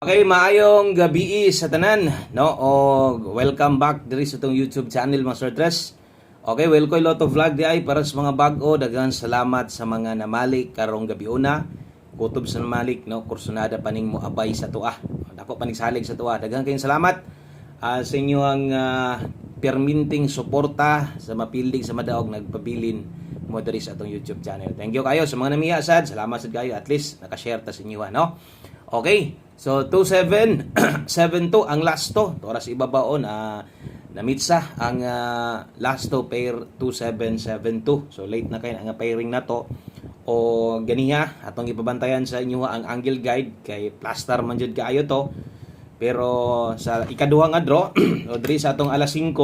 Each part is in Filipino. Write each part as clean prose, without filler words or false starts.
Okay, maayong gabi sa tanan, no? O welcome back diri sa tong YouTube channel mga Sir Tres. Okay, welcome Lotto Vlog di ay para sa mga bag-o. Daghang salamat sa mga namalik karong gabi una. Kutob sa namalik, no? Kursunada paning mo abay sa tuah. Dako panig salig sa tuah. Daghang kayong salamat sa inyong perminting suporta sa mapildig sa madaog nagpabilin mo diri sa atong YouTube channel. Thank you kayo sa mga namiya sad. Salamat sad kayo, at least naka-share ta sa inyo, no? Okay, so 2772 ang last to. Oras ibabaon na mitsa ang last to pair 2772. So late na kayo ang pairing na to. O ganiha atong ipabantayan sa inyo ang angle guide kay plaster man jud kaayo to. Pero sa ikaduhang adro o diri sa atong alas 5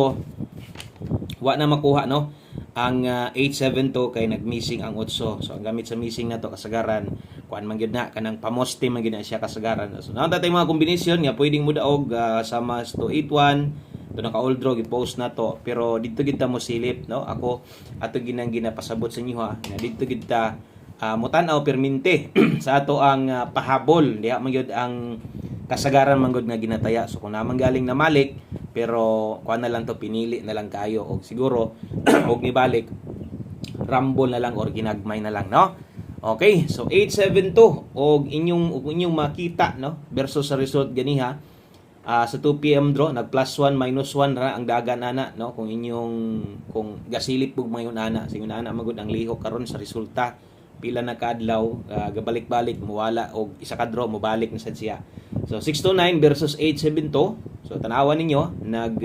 wa na makuha, no? Ang 872 kay nagmissing ang 8. So ang gamit sa missing na to kasagaran kuan man gyud na kanang pamoste man gyud na siya kasagaran. So naon tay mga kombinasyon nga pwedeng mo daog sama to 81 to naka old draw gi-post na to, pero dito gid ta mo silip, no? Ako ato ginang ginapasabot sa inyo nga dito gid ta mutan-aw perminte sa ato ang pahabol diha man gyud ang kasagaran man gyud nga ginataya. So kung naman galing na malik, pero kuan na lang to, pinili na lang kayo og siguro og nibalik rumble na lang or ginagmay na lang, no? Okay, so 872 og inyong makita, no, versus sa result ganiha sa 2 PM draw nag plus 1 minus 1 ra ang dagan ana, no? Kung kung gasilip pug mayon ana singon ana magud ang lihok karon sa resulta pila na kaadlaw gabalik-balik muwala og isa ka draw mobalik na sad siya. So 629 versus 872. So tanawan ninyo nag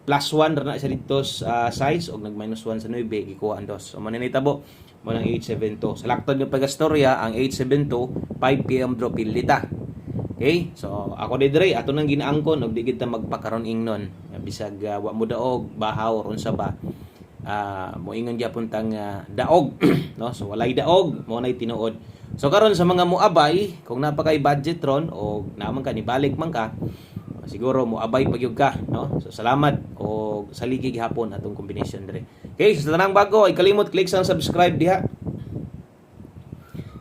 plus 1 ra na siya dito sa size og nag minus 1 sa 9 gikuha ang dos. So mananitabo mo ng 872. Sa laktod ng pagastorya ang 872 5 PM draw pilita. Okay? So ako dire ato nang ginaangkon og di gid ta magpakaron ingnon. Bisag wa mo daog bahaw or unsa ba. Moingon gyapon tang daog, no? So walay daog mo nay tinuod. So karon sa mga muabay kung napakay budget ron o naman ka nibalik man ka, siguro muabay pagyud ka, no? So salamat o saligi gihapon atong combination dire. Okay, sa tanang bago ay kalimot click sa subscribe diha.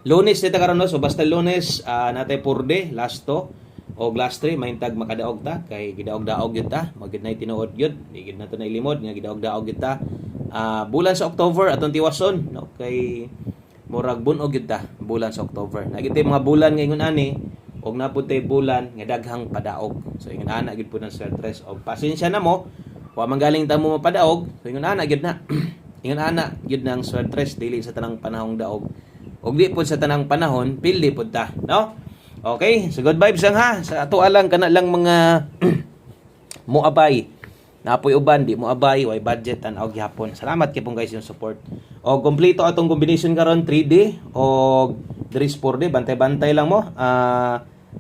Lunes dito karon, no? So basta Lunes natay purde last to o last 3 mahintag makadaog ta kay gidaog-daog gyud ta, magid nay tinuod gyud, di gid nato na ilimod nga gidaog-daog gyud ta. Bulan sa October atong tiwason, no? Kay murag bunog gyud ta bulan sa October. Nagitay mga bulan ngayon ani og naputay bulan nga daghang padaog. So ingon ana gyud po ng Sir Tres og pasensya na mo wa man galing ta mo mapadaog. So ingon ana gyud na. Ingon ana gyud ng Sir Tres dili sa tanang panahong daog. Og di pud sa tanang panahon pildi pud ta, no? Okay, so good vibes lang ha. Sa ato alang kana lang mga muabay. Napoy uban di mo abay way budget tan-aw gyapon. Salamat kay pong guys yung support. O kompleto atong combination karon 3D o dris 4D, bantay-bantay lang mo.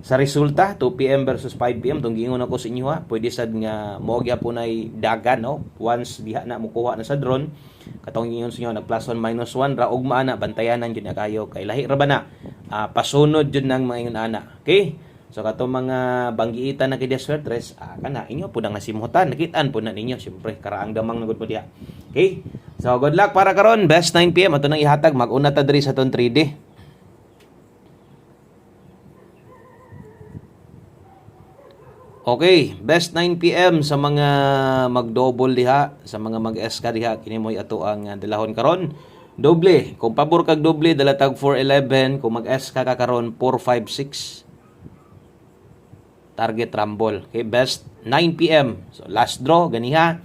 Sa resulta 2 PM versus 5 PM tong giingon ako sa inyo ha. Pwede sad nga mo gyapon ay dagan, no? Once diha na mukuha na sa drone, katong giingon sa inyo nag plus 1 minus 1 ra ug maana bantayanan gyud na kayo kay lahi ra ba na. Pasunod jud nang mga ingon ana. Okay? So kato mga banggiitan na kay Sir Tres, kana inyo pud ang nasimutan, nakitaan pud na ninyo syempre karaang damang nagud po diha. Okay? So good luck para karon, best 9 PM ato nang ihatag, mag-una ta diri sa ton 3D. Okay, best 9 PM sa mga mag-double diha, sa mga mag-SK diha kini moy ato ang dalahon karon. Doble, kung pabor kag doble dala tag 411, kung mag-SK ka karon 456. Target rumble. Okay, best 9 PM. So last draw ganiha.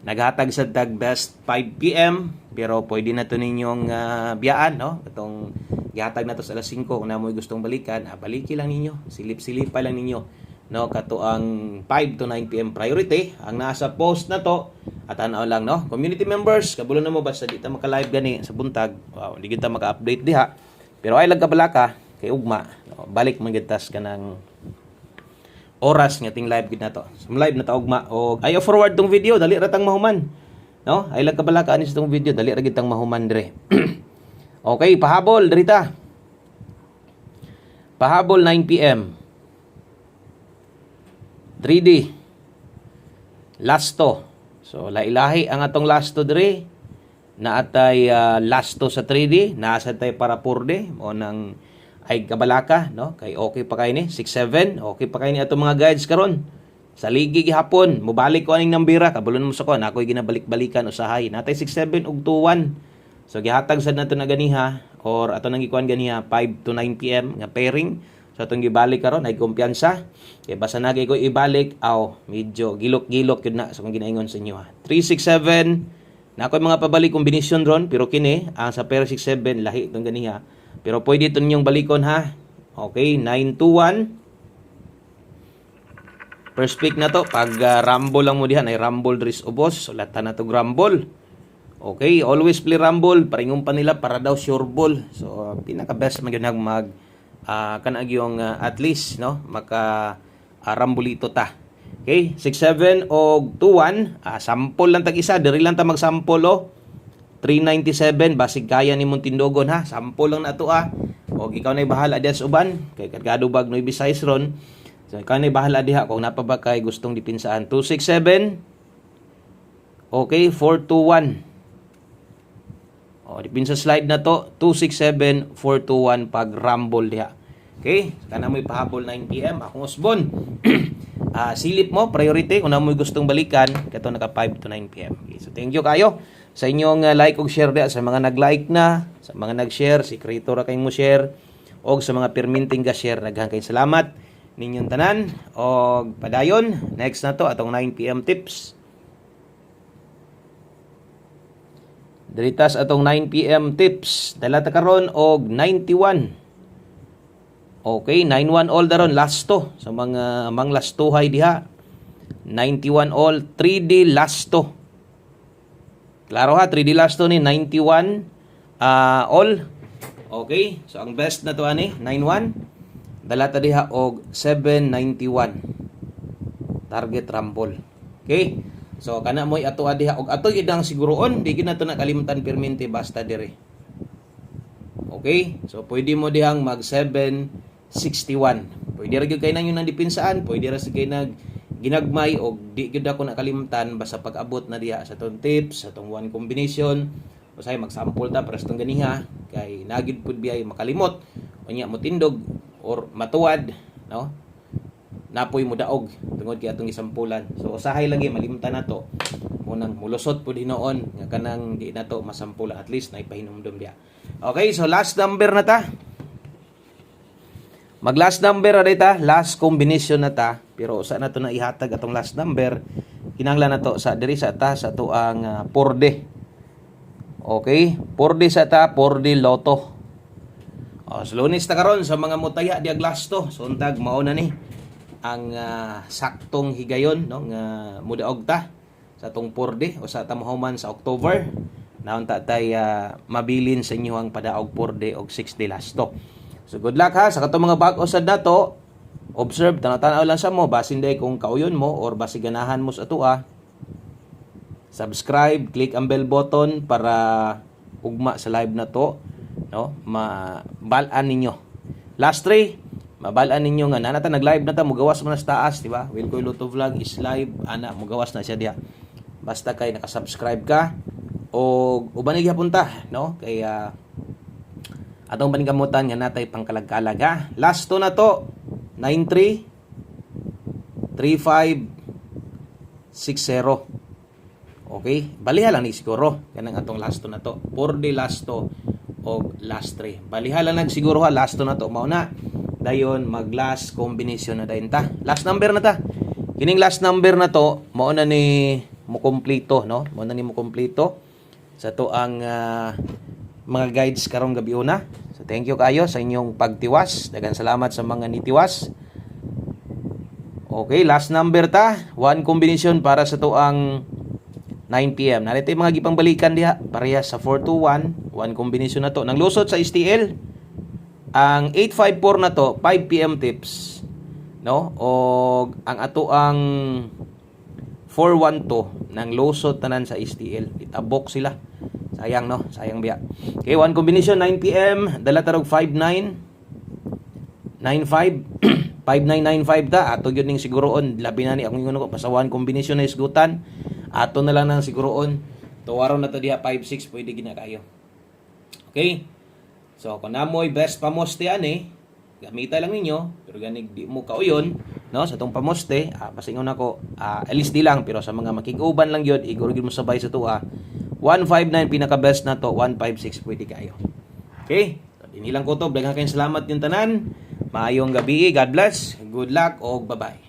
Naghatag sa tag best 5 PM, pero pwede na to ninyong biyaan, no? Katong gihatag na to sa alas 5 kung namoy gustong balikan, baliki lang ninyo. Silip-silip pa lang ninyo. No, kato ang 5 to 9 PM priority ang nasa post na to at ano lang, no? Community members, kabulo na mo basta di ta maka-live gani sa buntag. Wow, di kita maka-update diha. Pero ay lagkabalaka kay ugma, no? Balik man gid tas kanang oras nga ting live gid nato. So live na ta ugma og ayo forward tong video dali ra tang mahuman. No? Ay lagkabalaka ani sa tong video dali ra gid tang mahuman dire. Okay, pahabol diri ta. Pahabol 9 PM. 3D. Lasto. So lailahi ang atong lasto dire. Naatay lasto sa 3D, nasa tay para 4D o nang ay kabalaka, no? Kay okay pa kay ni 6-7, okay pa kay ni ato mga guides karon. Sa ligi gihapon, mobalik ko aning nambira, kabulon mo sa kon, ako'y ginabalik-balikan usahay. Natay 6-7 ug 2-1. So gihatag sad nato na ganiha or ato nang gikuan ganiha 5 to 9 PM nga pairing. So atong gibalik karon ay kumpiyansa. Kay basta nagay ko ibalik, medyo gilok-gilok yun na sa kung ginaingon sa inyo ha. 3-6-7 na ako'y mga pabalik kombinasyon ron, pero kini ang sa pair 6-7 lahi itong ganiha. Pero pwede ito ninyong balikon ha. Okay, 9-2-1. First pick na to. Pag rumble lang mo dihan, ay rumble dris ubos. Sulatan na to rumble. Okay, always play rumble. Paringong pa nila para daw sure ball. So, pinaka-best magyunag kanag yung at least, no? Rambulito ta. Okay, 6-7 o 2-1. Sample lang tag-isa. Diri lang ta mag-sample, 397 basig kaya ni mong tindogon ha, sample lang na to o ikaw na bahala diha sa uban kay kadgado bag no ibisayis ron, so ikaw na bahala diha kung napa ba kay gustong dipinsaan. 267 okay, 421 dipinsa slide na to. 267 421 pag rumble diha. Okay, kana mo ipahabol 9 PM akong usbon. Silip mo priority kung na mo gustong balikan kato naka 5 to 9 PM. Okay, so thank you kayo sa inyong like ug share dia, sa mga nag-like na, sa mga nag-share, sikreto ra kay mo share, og sa mga perminting ga share, daghang kay salamat ninyong tanan. Og padayon, next na to atong 9 PM tips. Diritas atong 9 PM tips, dala ta karon og 91. Okay, 91 all daron last to sa mga manglastuhay diha. 91 all 3D last to. Klaro ha, 3D last to ni 91 all. Okay, so ang best na to ani 91. Dala ta diha og 791. Target rumble. Okay? So kana moy ato diha og ato gid ang siguroon, di gid nato nakalimutan permente basta dire. Okay? So pwede mo dihang mag 761. Pwede ra gyud kay nang yung dipinsaan, pwede ra si kay nag ginagmay o di gid ako nakalimutan basta pag-abot na diha sa tong tips, sa tong one combination. Usay mag-sample ta para sa tong ganiha kay nagid pud biyay makalimot unya mo tindog or matuwad, no? Napoy mo daog tungod kay atong isampulan. So usahay lagi malimutan nato. Munang mulusot pud hinoon nga kanang di nato masampula, at least naipahinumdum diha. Okay, so last number na ta. Mag last number na dita, last combination na ta. Pero sa na to na ihatag atong last number, kinahanglan na to sa diri sa ta sa to ang 4D. Okay, 4D sa ta, 4D Lotto. So Lunes ta karon sa mga mutaya diag last to. So untag mao na ni ang saktong higayon, no, nga mudaog ta sa tong 4D o sa tamuhuman sa October. Naon ta tay mabilin sa inyo ang padaog 4D og 6D last to. So good luck ha sa katong mga bag-o sad nato. Observe, tanaw-tanaw lang sa mo, basin day kung kauyon mo or basi ganahan mo sa atua. Subscribe, click ang bell button para ugma sa live na to, no? Mabalaan ninyo. Last 3, mabalaan ninyo nga nanata nag-live na ta, mugawas mo na sa taas, di ba? Wilkoy Lotto Vlog is live, mugawas na siya diha. Basta kay naka-subscribe ka o uban gyapon ta, no? Kaya atong panigamutan nga natay pangkalag-kalag ha. Last 2 na to. 93 35 60. Okay, baliha lang ni siguro kanang atong last to na to. 4D last to og last 3. Baliha lang nag siguro ha, last to na to mao na. Dayon mag last combination na dayon ta. Last number na ta. Kining last number na to mao na ni mo kompleto, no? Mao na ni mo kompleto sa to ang mga guides karong gabi una. So thank you kayo sa inyong pagtiwas. Daghang salamat sa mga nitiwas. Okay, last number ta. One combination para sa to ang 9 PM. Narito mga gipangbalikan diha parehas sa 421. One combination na to. Nang lusot sa STL. Ang 854 na to, 5 PM tips. No? O ang ato ang 412 nang lusot tanan sa STL. Itabok sila. Sayang, no? Sayang biya. Okay, one combination 9 PM, dala tarog 5995 5995 ta. Ato gyud ning siguroon, labi na ni akong ingon ko sa one combination na isgutan. Ato na lang nang siguroon. Tuwaron na to diha 56 pwede gina kayo. Okay? So kung namoy best pamos ti ani, gamita lang ninyo pero ganig di mo kauyon no sa tong pamoste pasingon ako LSD lang pero sa mga makig-uban lang yun iguro gyud mo sabay sa tuwa 159 pinaka best na to 156 pwede kayo. Okay, dinilang ko to daghang kayong salamat yung tanan, maayong gabi, God bless, good luck o bye bye.